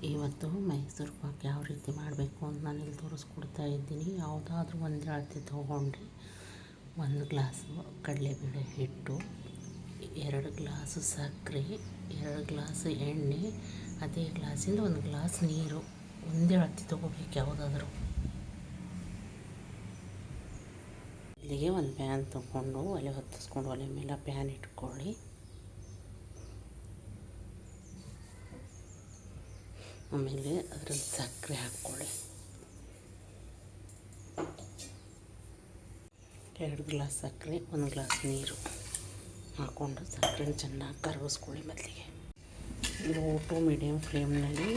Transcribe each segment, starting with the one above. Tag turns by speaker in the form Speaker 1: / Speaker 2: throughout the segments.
Speaker 1: ಇವತ್ತು ಮೈಸೂರು ಪಾಕ್ ಯಾವ ರೀತಿ ಮಾಡಬೇಕು ಅಂತ ನಾನು ಇಲ್ಲಿ ತೋರಿಸ್ಕೊಡ್ತಾ ಇದ್ದೀನಿ. ಯಾವುದಾದ್ರೂ ಒಂದು ಅಳತೆ ತೊಗೊಂಡ್ರೆ 1 ಗ್ಲಾಸು ಕಡಲೆಬೇಳೆ ಹಿಟ್ಟು, 2 ಗ್ಲಾಸು ಸಕ್ಕರೆ, 2 ಗ್ಲಾಸ್ ಎಣ್ಣೆ, ಅದೇ ಗ್ಲಾಸಿಂದ 1 ಗ್ಲಾಸ್ ನೀರು, ಒಂದೇ ಅಳತೆ ತೊಗೋಬೇಕು ಯಾವುದಾದ್ರೂ. ಇಲ್ಲಿಗೆ ಒಂದು ಪ್ಯಾನ್ ತೊಗೊಂಡು ಒಲೆ ಹೊತ್ತಿಸ್ಕೊಂಡು ಒಲೆ ಮೇಲೆ ಪ್ಯಾನ್ ಇಟ್ಕೊಳ್ಳಿ. ಆಮೇಲೆ ಅದರಲ್ಲಿ ಸಕ್ಕರೆ ಹಾಕ್ಕೊಳ್ಳಿ. 2 ಗ್ಲಾಸ್ ಸಕ್ಕರೆ, 1 ಗ್ಲಾಸ್ ನೀರು ಹಾಕ್ಕೊಂಡು ಸಕ್ಕರೆನ ಚೆನ್ನಾಗಿ ಕರಗಿಸ್ಕೊಳ್ಳಿ. ಮೊದಲಿಗೆ ಲೋ ಟು ಮೀಡಿಯಮ್ ಫ್ಲೇಮ್ನಲ್ಲಿ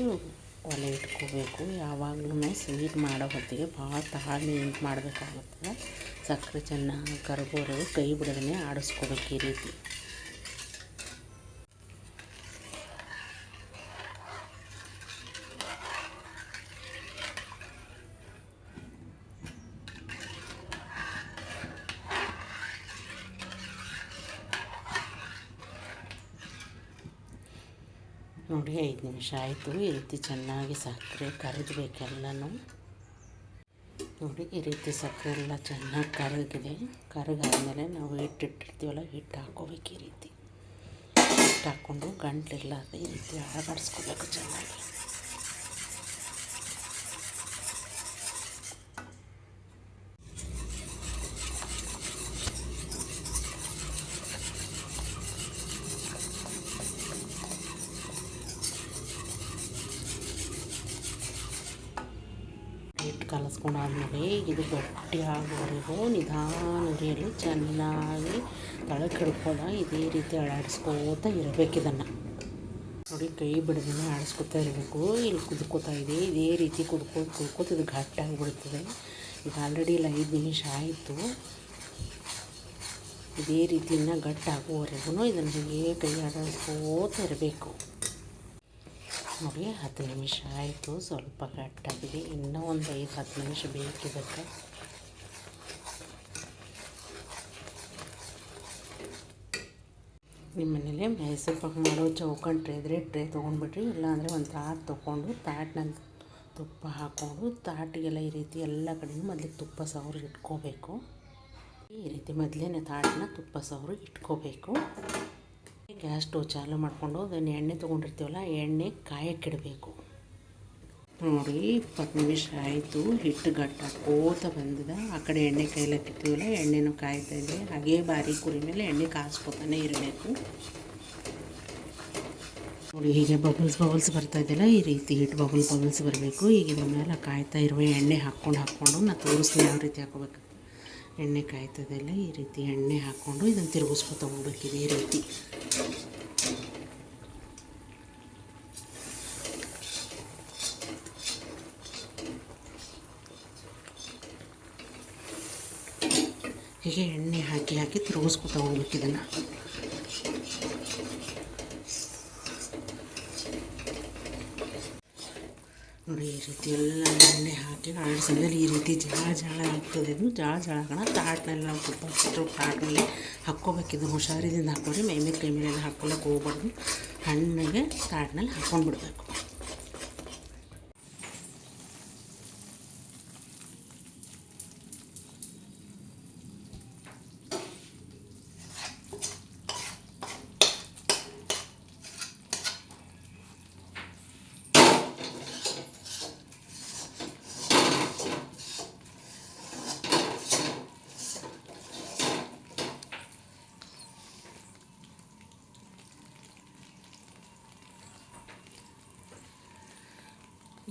Speaker 1: ಒಲೆ ಇಟ್ಕೋಬೇಕು. ಯಾವಾಗಲೂ ಸ್ವೀಟ್ ಮಾಡೋ ಹೊತ್ತಿಗೆ ಭಾಳ ತಾಳ್ಮೆಯಿಂದ ಮಾಡಬೇಕಾಗುತ್ತೆ. ಸಕ್ಕರೆ ಚೆನ್ನಾಗಿ ಕರಗೋವರೆಗೂ ಕೈ ಬಿಡದೇ ಆಡಿಸ್ಕೋಬೇಕು. ಈ ರೀತಿ ನೋಡಿ 5 ನಿಮಿಷ ಆಯಿತು. ಈ ರೀತಿ ಚೆನ್ನಾಗಿ ಸಕ್ಕರೆ ಕರಗಬೇಕೆಲ್ಲನೂ. ನೋಡಿ ಈ ರೀತಿ ಸಕ್ಕರೆ ಎಲ್ಲ ಚೆನ್ನಾಗಿ ಕರಗಾದ್ಮೇಲೆ ನಾವು ಹಿಟ್ಟಿರ್ತೀವಲ್ಲ, ಹಿಟ್ಟು ಹಾಕ್ಕೋಬೇಕು. ಈ ರೀತಿ ಹಿಟ್ಟು ಹಾಕ್ಕೊಂಡು ಗಂಟ್ಲಿಲ್ಲಾರ್ದೆ ಈ ರೀತಿ ಅಳಗಾಡಿಸ್ಕೋಬೇಕು ಚೆನ್ನಾಗಿ. ಹಿಟ್ಟು ಕಲಸ್ಕೊಂಡಾದ್ಮೇಲೆ ಇದು ಗಟ್ಟಿ ಆಗೋವರೆಗೂ ನಿಧಾನ ಉರಿಯಲ್ಲಿ ಚೆನ್ನಾಗಿ ತಳಕ್ಕೆ ಹಿಡ್ಕೊಳ್ಳೋ ಇದೇ ರೀತಿ ಅಳಾಡಿಸ್ಕೋತಾ ಇರಬೇಕು. ಇದನ್ನು ನೋಡಿ ಕೈ ಬಿಡದೇ ಆಡಿಸ್ಕೊತಾ ಇರಬೇಕು. ಇಲ್ಲಿ ಕುದ್ಕೋತಾ ಇದೆ, ಇದೇ ರೀತಿ ಕುದ್ಕೋತ ಇದು ಗಟ್ಟಾಗಿಬಿಡ್ತದೆ. ಈಗ ಆಲ್ರೆಡಿ ಇಲ್ಲಿ 5 ನಿಮಿಷ ಆಯಿತು. ಇದೇ ರೀತಿಯಿಂದ ಗಟ್ಟಾಗುವವರೆಗೂ ಇದನ್ನು ಹೀಗೆ ಕೈ ಆಡಿಸ್ಕೋತಾ ಇರಬೇಕು. ನೋಡಿ 10 ನಿಮಿಷ ಆಯಿತು. ಸ್ವಲ್ಪ ಗಟ್ಟಾಗಿದೆ. ಇನ್ನೂ ಒಂದು 5-10 ನಿಮಿಷ ಬೇಕಿದ್ದಕ್ಕೆ. ನಿಮ್ಮ ಮನೇಲಿ ಮೈಸೂರು ಪಾಕ್ ಮಾಡೋ ಚೌಕಂಡು ಟ್ರೇ ಇದ್ದರೆ ಟ್ರೇ ತೊಗೊಂಡ್ಬಿಟ್ರಿ. ಇಲ್ಲಾಂದರೆ ಒಂದು ತಾಟ್ ತೊಗೊಂಡು ತಾಟ್ನಲ್ಲಿ ತುಪ್ಪ ಹಾಕ್ಕೊಂಡು ತಾಟಿಗೆಲ್ಲ ಈ ರೀತಿ ಎಲ್ಲ ಕಡೆಯೂ ಮೊದಲಿಗೆ ತುಪ್ಪ ಸವರಿ ಇಟ್ಕೋಬೇಕು. ಈ ರೀತಿ ಮೊದಲೇ ತಾಟನ್ನ ತುಪ್ಪ ಸವರಿ ಇಟ್ಕೋಬೇಕು. ಗ್ಯಾಸ್ ಸ್ಟವ್ ಚಾಲು ಮಾಡಿಕೊಂಡು ಅದನ್ನು ಎಣ್ಣೆ ತೊಗೊಂಡಿರ್ತೀವಲ್ಲ, ಎಣ್ಣೆ ಕಾಯಕ್ಕಿಡಬೇಕು. ನೋಡಿ 20 ನಿಮಿಷ ಆಯಿತು. ಹಿಟ್ಟು ಗಟ್ಟಾಕೋತ ಬಂದಿದೆ. ಆ ಕಡೆ ಎಣ್ಣೆ ಕಾಯ್ಲಕ್ಕಿರ್ತೀವಲ್ಲ, ಎಣ್ಣೆನೂ ಕಾಯ್ತಾ ಇದೆ. ಹಾಗೇ ಬಾರಿ ಕುರಿ ಮೇಲೆ ಎಣ್ಣೆ ಕಾಯಿಸ್ಕೊತಾನೆ ಇರಬೇಕು. ನೋಡಿ ಹೀಗೆ ಬಬಲ್ಸ್ ಬರ್ತಾ ಇದೆಯಲ್ಲ, ಈ ರೀತಿ ಹಿಟ್ಟು ಬಬಲ್ಸ್ ಬರಬೇಕು. ಈಗ ಇದ್ರ ಮೇಲೆ ಕಾಯ್ತಾ ಇರುವ ಎಣ್ಣೆ ಹಾಕ್ಕೊಂಡು ನಾನು ತೋರಿಸ್ತೀನಿ ಯಾವ ರೀತಿ ಹಾಕೋಬೇಕು. ಎಣ್ಣೆ ಕಾಯ್ತದೆಲ್ಲ ಈ ರೀತಿ ಎಣ್ಣೆ ಹಾಕ್ಕೊಂಡು ಇದನ್ನು ತಿರುಗಿಸ್ಕೊತಾ ಹೋಗ್ಬೇಕು. ಇದೇ ರೀತಿ ಹೀಗೆ ಎಣ್ಣೆ ಹಾಕಿ ತಿರುಗಿಸ್ಕೊತಾ ಹೋಗ್ಬೇಕು. ಇದನ್ನು ನೋಡಿ ಈ ರೀತಿ ಎಲ್ಲ ಎಣ್ಣೆ ಹಾಕಿ ಆಡಿಸಿದ್ಮೇಲೆ ಈ ರೀತಿ ಜಾಳ ಆಗ್ತದೆ. ಇದು ಜಾಳಗಣ ತಾಟ್ನಲ್ಲಿ ನಾವು ತುಪ್ಪ ತಾಟ್ನಲ್ಲಿ ಹಾಕ್ಕೋಬೇಕು. ಇದು ಹುಷಾರಿದಿಂದ ಹಾಕ್ಕೊಂಡ್ರೆ ಮೈ ಕೈ ಮೇಲೆಲ್ಲ ಹಾಕ್ಕೊಳ್ಳೋಕೆ ಹೋಗ್ಬಾರ್ದು. ಹಣ್ಣಿಗೆ ತಾಟ್ನಲ್ಲಿ ಹಾಕ್ಕೊಂಡು ಬಿಡಬೇಕು.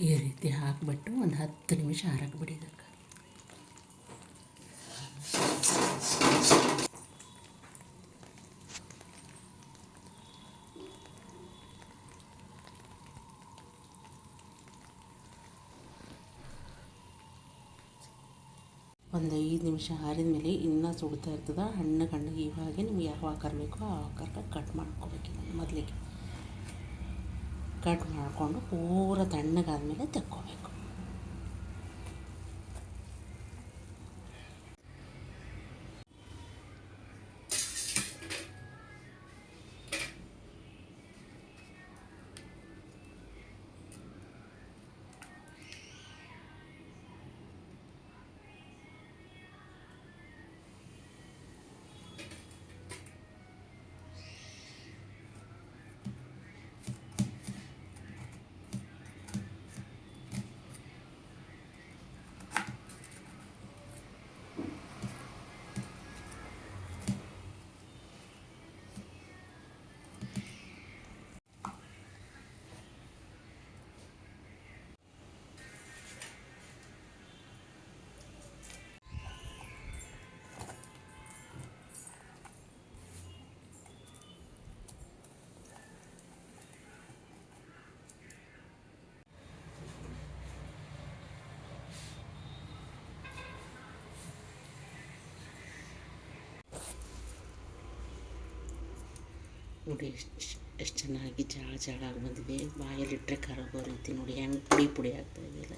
Speaker 1: ಈ ರೀತಿ ಹಾಕಿಬಿಟ್ಟು ಒಂದು 10 ನಿಮಿಷ ಆರಕ್ಕೆ ಬಿಡಿದಕ್ಕೆ. ಒಂದು 5 ನಿಮಿಷ ಆರಿದ ಮೇಲೆ ಇನ್ನೂ ಸುಡ್ತಾ ಇರ್ತದೆ. ಹಣ್ಣಗೆ ಇವಾಗ ನಿಮ್ಗೆ ಯಾವ ಆಕಾರ ಬೇಕೋ ಆ ಆಕಾರಕ್ಕೆ ಕಟ್ ಮಾಡ್ಕೋಬೇಕು. ಮೊದಲಿಗೆ ಕಟ್ ಮಾಡಿಕೊಂಡು ಪೂರ ತಣ್ಣಗಾದ್ಮೇಲೆ ತೆಕ್ಕೋಬೇಕು. ನೋಡಿ ಎಷ್ಟು ಚೆನ್ನಾಗಿ ಜಾಳ ಜಾಳಾಗಿ ಬಂದಿದೆ. ಬಾಯಲ್ಲಿಟ್ಟರೆ ಕರಗೋ ರೀತಿ ನೋಡಿ ಹೆಂಗೆ ಪುಡಿ ಪುಡಿ ಆಗ್ತಾಯಿದೆಯಲ್ಲ.